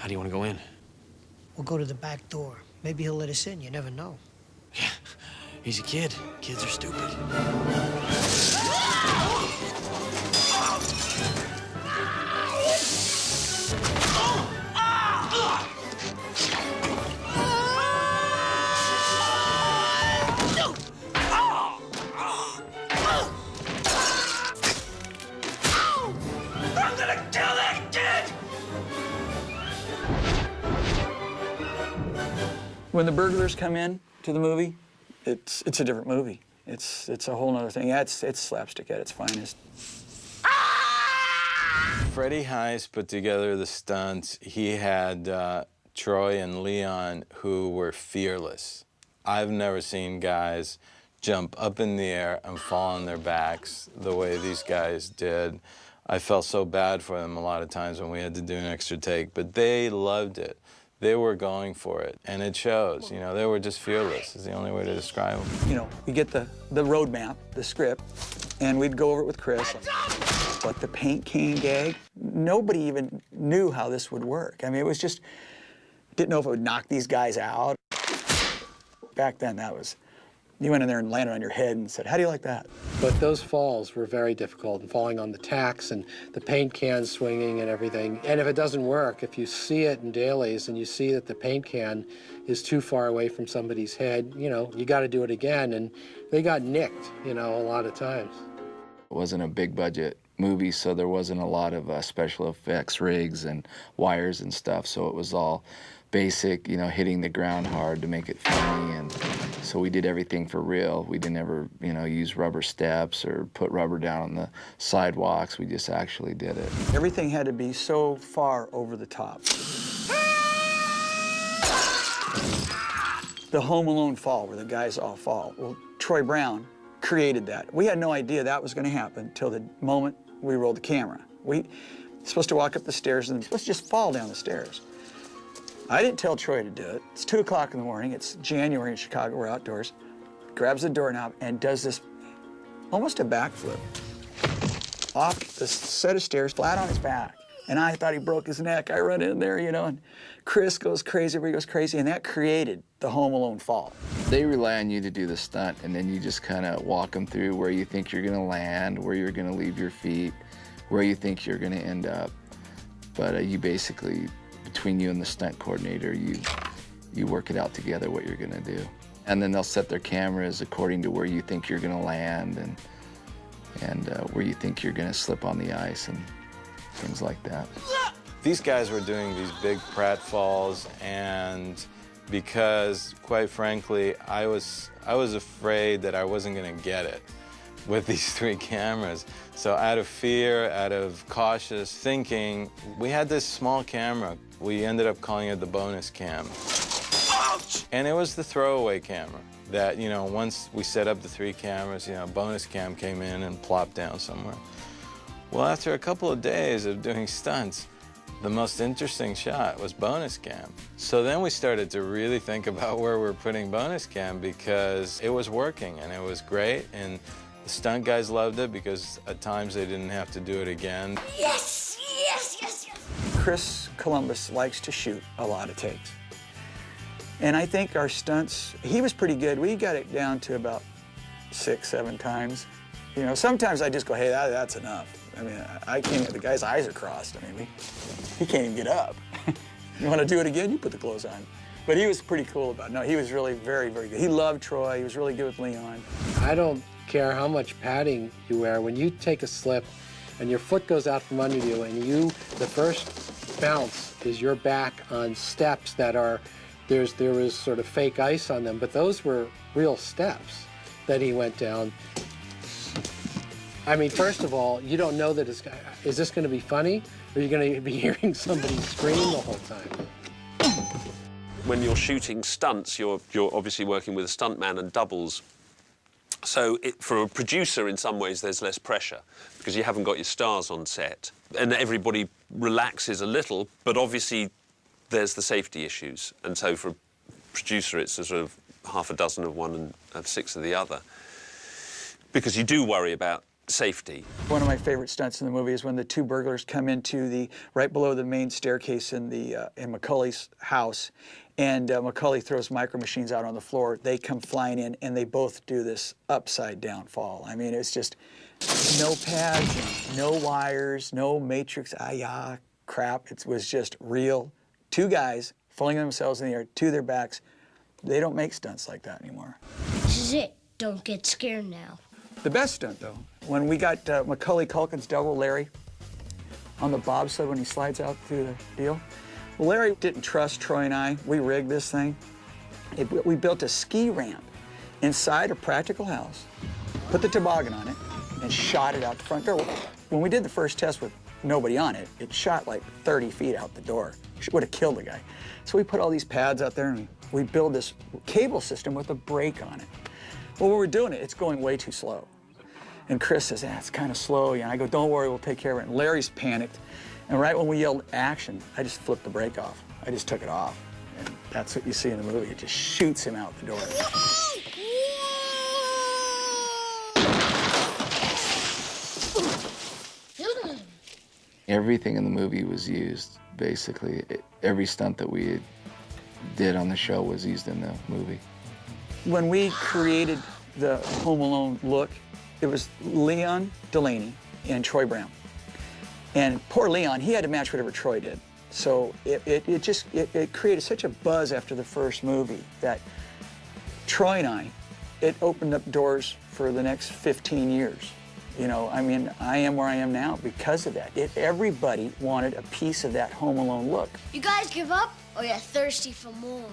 How do you want to go in? We'll go to the back door. Maybe he'll let us in. You never know. Yeah, he's a kid. Kids are stupid. I'm gonna kill that kid! When the burglars come in to the movie, it's a different movie. It's a whole other thing. Yeah, it's slapstick at its finest. Freddie Hice put together the stunts. He had Troy and Leon who were fearless. I've never seen guys jump up in the air and fall on their backs the way these guys did. I felt so bad for them a lot of times when we had to do an extra take, but they loved it. They were going for it, and it shows. You know, they were just fearless, is the only way to describe them. You know, we get the road map, the script, and we'd go over it with Chris. But the paint can gag, nobody even knew how this would work. I mean, it was just, didn't know if it would knock these guys out. Back then, that was, you went in there and landed on your head and said, how do you like that? But those falls were very difficult, and falling on the tacks and the paint can swinging and everything. And if it doesn't work, if you see it in dailies and you see that the paint can is too far away from somebody's head, you know, you got to do it again. And they got nicked, you know, a lot of times. It wasn't a big budget movie, so there wasn't a lot of special effects rigs and wires and stuff, so it was all basic, you know, hitting the ground hard to make it funny, and so we did everything for real. We didn't ever, you know, use rubber steps or put rubber down on the sidewalks. We just actually did it. Everything had to be so far over the top. The Home Alone fall, where the guys all fall. Well, Troy Brown created that. We had no idea that was going to happen until the moment we rolled the camera. We supposed to walk up the stairs and let's just fall down the stairs. I didn't tell Troy to do it. It's 2 o'clock in the morning. It's January in Chicago. We're outdoors. Grabs the doorknob and does this almost a backflip off the set of stairs, flat on his back. And I thought he broke his neck. I run in there, you know, and Chris goes crazy, everybody goes crazy, and that created the Home Alone fall. They rely on you to do the stunt, and then you just kind of walk them through where you think you're going to land, where you're going to leave your feet, where you think you're going to end up. But you basically, between you and the stunt coordinator, you work it out together what you're going to do. And then they'll set their cameras according to where you think you're going to land and where you think you're going to slip on the ice and things like that. These guys were doing these big pratfalls, and because, quite frankly, I was afraid that I wasn't going to get it with these 3 cameras. So out of fear, out of cautious thinking, we had this small camera. We ended up calling it the bonus cam. And it was the throwaway camera that, you know, once we set up the 3 cameras, you know, bonus cam came in and plopped down somewhere. Well, after a couple of days of doing stunts, the most interesting shot was bonus cam. So then we started to really think about where we're putting bonus cam, because it was working and it was great, and the stunt guys loved it because at times they didn't have to do it again. Yes, yes, yes, yes. Chris Columbus likes to shoot a lot of takes. And I think our stunts, he was pretty good. We got it down to about 6, 7 times. You know, sometimes I just go, hey, that's enough. I mean, I can't, the guy's eyes are crossed. I mean, he can't even get up. You want to do it again? You put the clothes on. But he was pretty cool about it. No, he was really very, very good. He loved Troy. He was really good with Leon. I don't care how much padding you wear. When you take a slip and your foot goes out from under you and the first bounce is your back on steps that are, there was sort of fake ice on them, but those were real steps that he went down. I mean, first of all, you don't know that is this going to be funny, or are you going to be hearing somebody scream the whole time? When you're shooting stunts, you're obviously working with a stuntman and doubles. So for a producer, in some ways, there's less pressure because you haven't got your stars on set. And everybody relaxes a little, but obviously there's the safety issues. And so for a producer, it's a sort of half a dozen of one and 6 of the other. Because you do worry about safety. One of my favorite stunts in the movie is when the two burglars come into right below the main staircase in Macaulay's house, and Macaulay throws micro machines out on the floor. They come flying in, and they both do this upside down fall. I mean, it's just no pads, no wires, no matrix, crap. It was just real. Two guys flinging themselves in the air to their backs. They don't make stunts like that anymore. This is it. Don't get scared now. The best stunt, though, when we got Macaulay Culkin's double, Larry, on the bobsled when he slides out through the deal. Well, Larry didn't trust Troy and I. We rigged this thing. We built a ski ramp inside a practical house, put the toboggan on it, and shot it out the front door. When we did the first test with nobody on it, it shot like 30 feet out the door. It would have killed the guy. So we put all these pads out there, and we build this cable system with a brake on it. Well, when we're doing it, it's going way too slow. And Chris says, it's kind of slow. And I go, don't worry, we'll take care of it. And Larry's panicked. And right when we yelled action, I just flipped the brake off. I just took it off. And that's what you see in the movie. It just shoots him out the door. Everything in the movie was used, basically. Every stunt that we did on the show was used in the movie. When we created the Home Alone look, it was Leon Delaney and Troy Brown. And poor Leon, he had to match whatever Troy did. So it created such a buzz after the first movie that Troy and I, it opened up doors for the next 15 years. You know, I mean, I am where I am now because of that. Everybody wanted a piece of that Home Alone look. You guys give up, or you're thirsty for more?